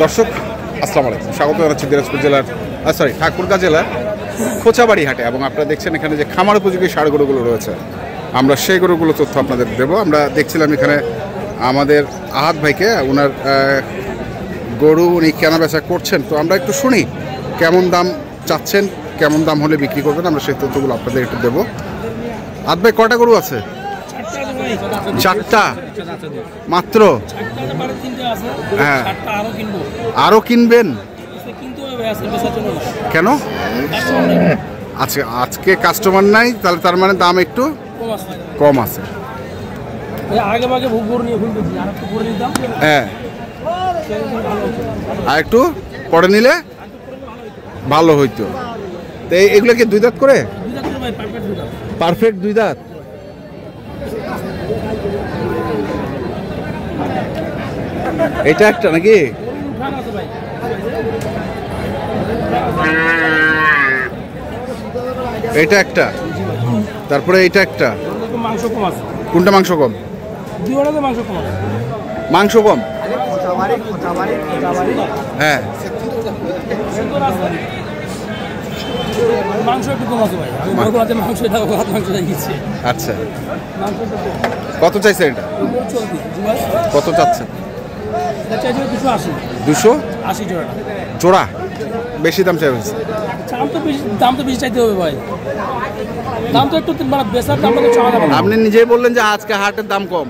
দর্শক আসসালামু আলাইকুম, স্বাগত জানাচ্ছি দিনাজপুর জেলার ঠাকুরগাঁ জেলার খোঁচাবাড়ি হাটে। এবং আপনারা দেখছেন এখানে যে খামার উপযোগী ষাঁড় গরুগুলো রয়েছে, আমরা সেই গরুগুলো তথ্য আপনাদের দেবো। আমরা দেখছিলাম এখানে আমাদের আহাদ ভাইকে, ওনার গরু উনি কেনা বেচা করছেন, তো আমরা একটু শুনি কেমন দাম চাচ্ছেন, কেমন দাম হলে বিক্রি করবেন, আমরা সেই তথ্যগুলো আপনাদের একটু দেবো। আহাদ ভাই কয়টা গরু আছে? 4টা মাত্র? হ্যাঁ, আরো কিনবেন কেন? আজকে কাস্টমার নাই, তাহলে তার মানে দাম একটু কম আছে। হ্যাঁ, আর একটু পরে নিলে ভালো হইতো। তো এগুলো কি 2 দাঁত করে? পারফেক্ট 2 দাঁত। এটা একটা নাকি? এটা একটা, তারপরে এটা একটা। কোনটা মাংস কম? মাংস কম, হ্যাঁ। আচ্ছা, কত চাইছে এটা? কত চাচ্ছে? 280 জোড়া। বেশি দাম চাই? দাম তো বেশি চাইতে হবে ভাই, দাম তো একটু বেচার দাম। আপনি নিজেই বললেন যে আজকে হাটের দাম কম।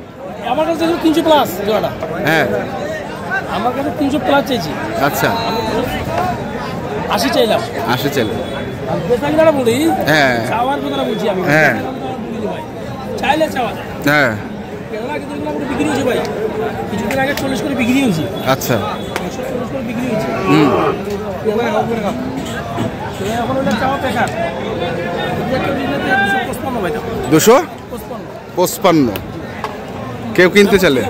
আমার কাছে 300 প্লাস জোড়াটা। হ্যাঁ, আমার কাছে 300 প্লাস চাইছি। আচ্ছা, 80 চাইলাম। 80 চাইলাম। বেচার কথা বলি, হ্যাঁ, চাওয়ার কথা বলছি আমি। হ্যাঁ, চাইলে চাওয়া, হ্যাঁ, বিক্রি হয়েছে ভাই। কিছুদিন আগে 40 করে বিক্রি হয়েছে। আচ্ছা, 140 করে বিক্রি হয়েছে। এখন ওটা চাওয়া বেকার। 255 কেউ কিনতে চাইলে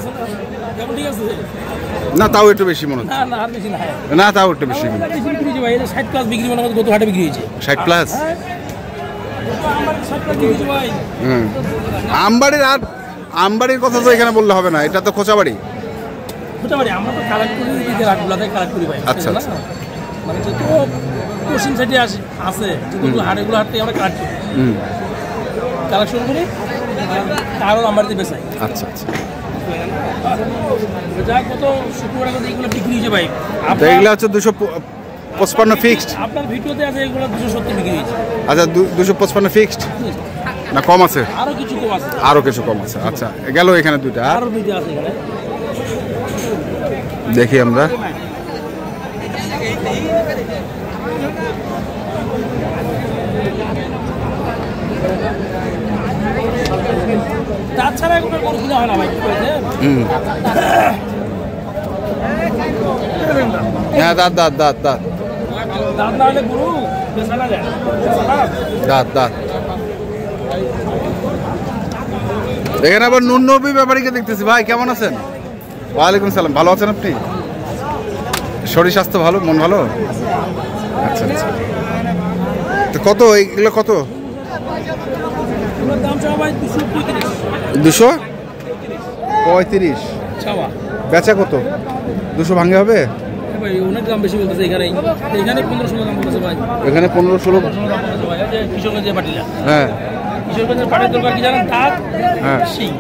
না, তাও একটু বেশি মনে হচ্ছে। না, তাও একটু বেশি। 60 প্লাস বিক্রি মনে হয়, গত হাটে বিক্রি হয়েছে 60 প্লাস। আমবাড়ির আর আমবাড়ির কথা তো এখানে বললে হবে না, এটা তো খোঁচাবাড়ি। আমরা তো কালেক্ট করি, কালেক্ট করি ভাই। আচ্ছা, আচ্ছা, মানে যত পশ্চিম সাইডে আছে হাটেগুলো হাট থেকে আমরা কালেকশন করি, তারও আমবাড়িতে বেচাই। আচ্ছা, আচ্ছা, যা কত শুক্রবার এইগুলো বিক্রি হয়েছে ভাই। এগুলো হচ্ছে 255 ফিক্সড। আপনার ভিডিওতে আছে এগুলো 270 বিক্রি হয়েছে। আচ্ছা, 255 ফিক্সড না কম আছে? আরো কিছু কম আছে। আরো কিছু কম আছে। আচ্ছা, গেল এখানে 2টা, আরো 2টা আছে এখানে। দেখি আমরা। তাছাড়া কোনো গরু কিনা হয় না ভাই। হ্যাঁ, দাঁত দাঁত দাঁত দাঁত দাঁত না হলে গরু বেচা না যায়। দাঁত দাঁত। এখানে আবার নুন নবী ব্যাপারীকে দেখতেছি। ভাই কেমন আছেন? ওয়ালাইকুম সালাম। ভালো আছেন আপনি? শরীর স্বাস্থ্য ভালো, মন ভালো? আচ্ছা, আচ্ছা। তো কত এইগুলো? কত? 235। বেচা কত? 200 ভাঙে হবে? অনেক দাম বেশি বলতেছে এখানে। এখানে 15-16 দাম বলতেছে ভাই। এখানে 15-16। কিশোরগঞ্জের পাটিলা। হ্যাঁ, কিশোরগঞ্জের পাটির দরকার কি জানেন? দাঁত, হ্যাঁ, শিং।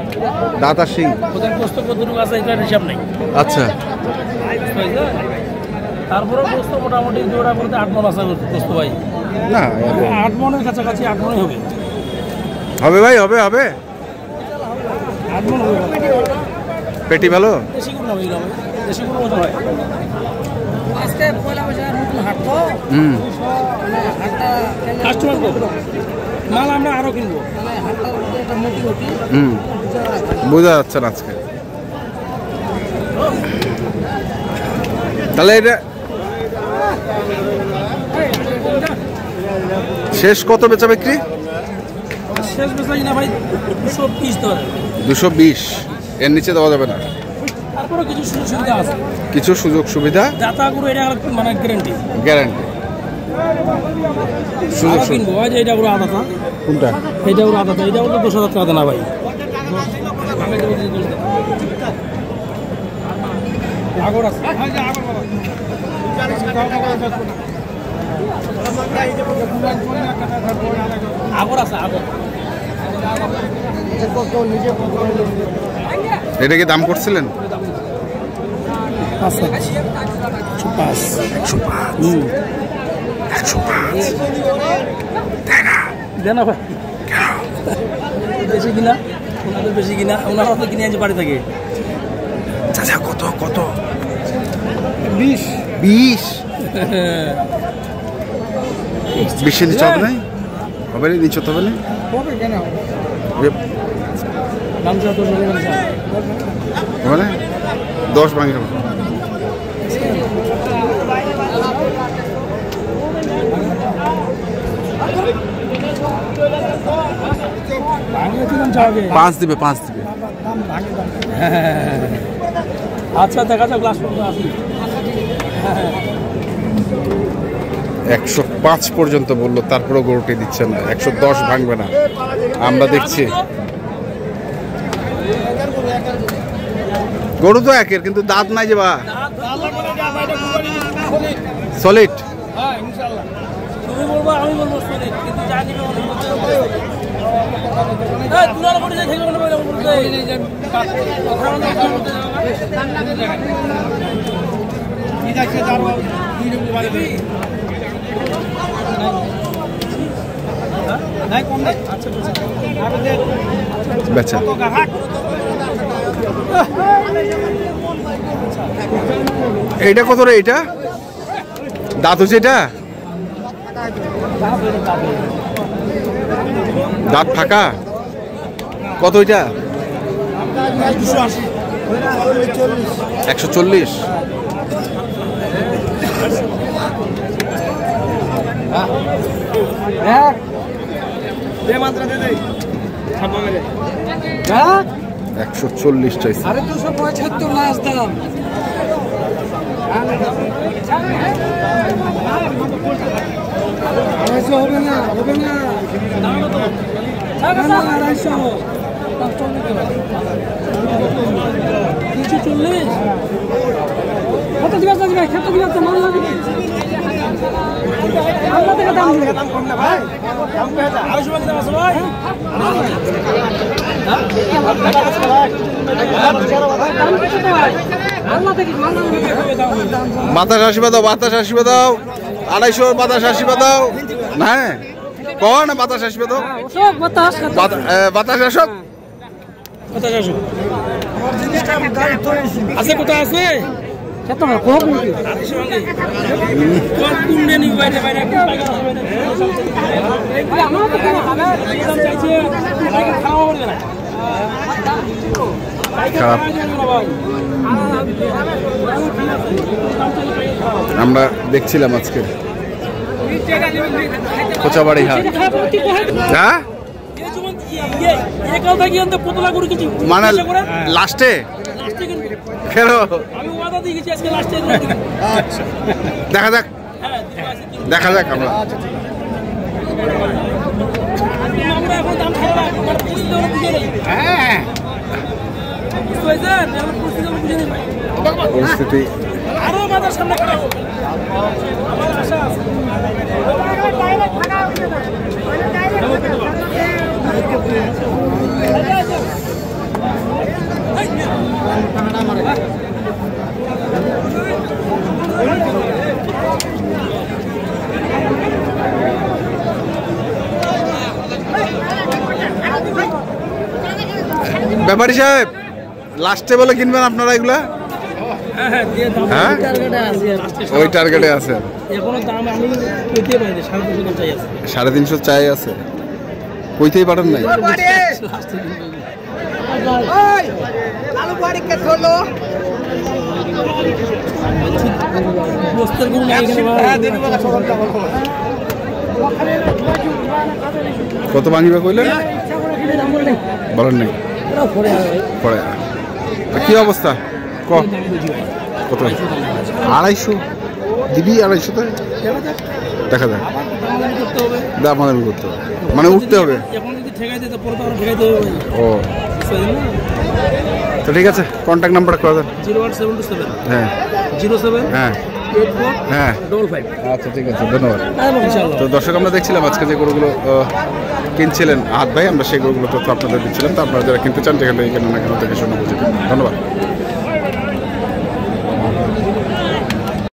দাঁত আর শিং। ওদের কষ্ট কতটুকু আছে এটার হিসাব নেই। আচ্ছা, তারপরে গোস্ত মোটামুটি জোড়া করতে 8 মণ আছে গোস্ত ভাই। না, 8 মণের কাছাকাছি 8 মণই হবে। হবে ভাই, হবে হবে। 8 মণ হবে। পেটি ভালো? দেশি কোনো হবে, দেশি কোনো মতো হয়। আজকে পয়লা বৈশাখের নতুন হাট তো। হাটটা কাস্টমার মাল আমরা আরো কিনবো। হাটটা মোটামুটি বোঝা যাচ্ছে না আজকে। তাহলে এটা শেষ কত বেচা বিক্রি? শেষ বেচাই না ভাই 220 ধরে। 220, এর নিচে দেওয়া যাবে না। তারপরে কিছু সুযোগ সুবিধা আছে। কিছু সুযোগ সুবিধা? দাতা গুলো এটা মানে গ্যারান্টি। গ্যারান্টি। সুযোগ কিনবো ভাই, এটা পুরো আদাতা। কোনটা? এটা পুরো আদাতা। এটা পুরো 10,000 টাকা না ভাই। আগর আছে আগর আছে আগর এটা কি দাম করছিলেন? 105 দেন ভাই বেশি কিনা ওনাদের বেশি কিনা ওনারা তো কিনে আনছে বাড়ি থেকে। চাচা কত কত? 20 20 20 নিচে হবে না? হবে না নিচে হবে না? হবে কেন দাম যত হবে মানে 10 ভাঙে হবে। পাঁচ দিবে 5 দিবে। আচ্ছা দেখা যাক লাস্ট পর্যন্ত আসি। 105 পর্যন্ত বললো, তারপরেও গরুটি দিচ্ছে না। 110 ভাঙবে না, আমরা দেখছি। গরু তো একের, কিন্তু দাঁত নাই যে বা সলিড। তুমি বলবো আমি বলবো সলিড, কিন্তু জানি না তুলার পরে যাই খেলবে না বলতে কি যাচ্ছে যাব দুই নম্বর বাড়ি নাই কম নাই। আচ্ছা বেচা এইটা কত রে? এইটা দাঁত হচ্ছে, এটা দাঁত ফাঁকা কত? এটা 140। হ্যাঁ দে মাত্রা দে দে 140 চাইছে। আরে 275 লাস্ট দাম। আড়াইশো হবে না, হবে না। আড়াইশো 340 কত দিবা দিবা কত দিবা মাল লাগবে। আমরা থেকে দাম দিবে, দাম কম না ভাই, দাম কত? 250 টাকা আছে ভাই। বাতাস আসিবা দাও, বাতাস আসিবা দাও। 250 বাতাস আসিবা দাও। না কন বাতাস আসবে দাও, বাতাস আসক। আছে কোথায় আছে? আমরা দেখছিলাম আজকে কোচাবাড়ি হাট। হ্যাঁ মানে লাস্টে দেখা যাক, দেখা যাক। আমরা পরিস্থিতি ব্যাপারী সাহেব লাস্টে বলে কিনবেন আপনারা এগুলা? হ্যাঁ ওই টার্গেটে আছে। 350 চাই আছে, কইতেই পারেন নাই। কত ভাঙিবা কইলেন? বলেন নাই পরে কি অবস্থা? কত? 250 দিবি? 250 দেখা যাক, দামাদামি করতে হবে, মানে উঠতে হবে। ও তো ঠিক আছে, কন্ট্যাক্ট নাম্বারটা করে দেন। 01727 হ্যাঁ 07 হ্যাঁ 84 হ্যাঁ 55। আচ্ছা ঠিক আছে, ধন্যবাদ। ইনশাআল্লাহ। তো দর্শক, আমরা দেখছিলাম আজকে যে গরুগুলো কিনছিলেন আহাদ ভাই, আমরা সেই গরুগুলো তথ্য আপনাদের দিচ্ছিলাম। তো আপনারা যারা কিনতে চান যেখানে এই কেন না কেন থেকে শুনে বুঝে ধন্যবাদ।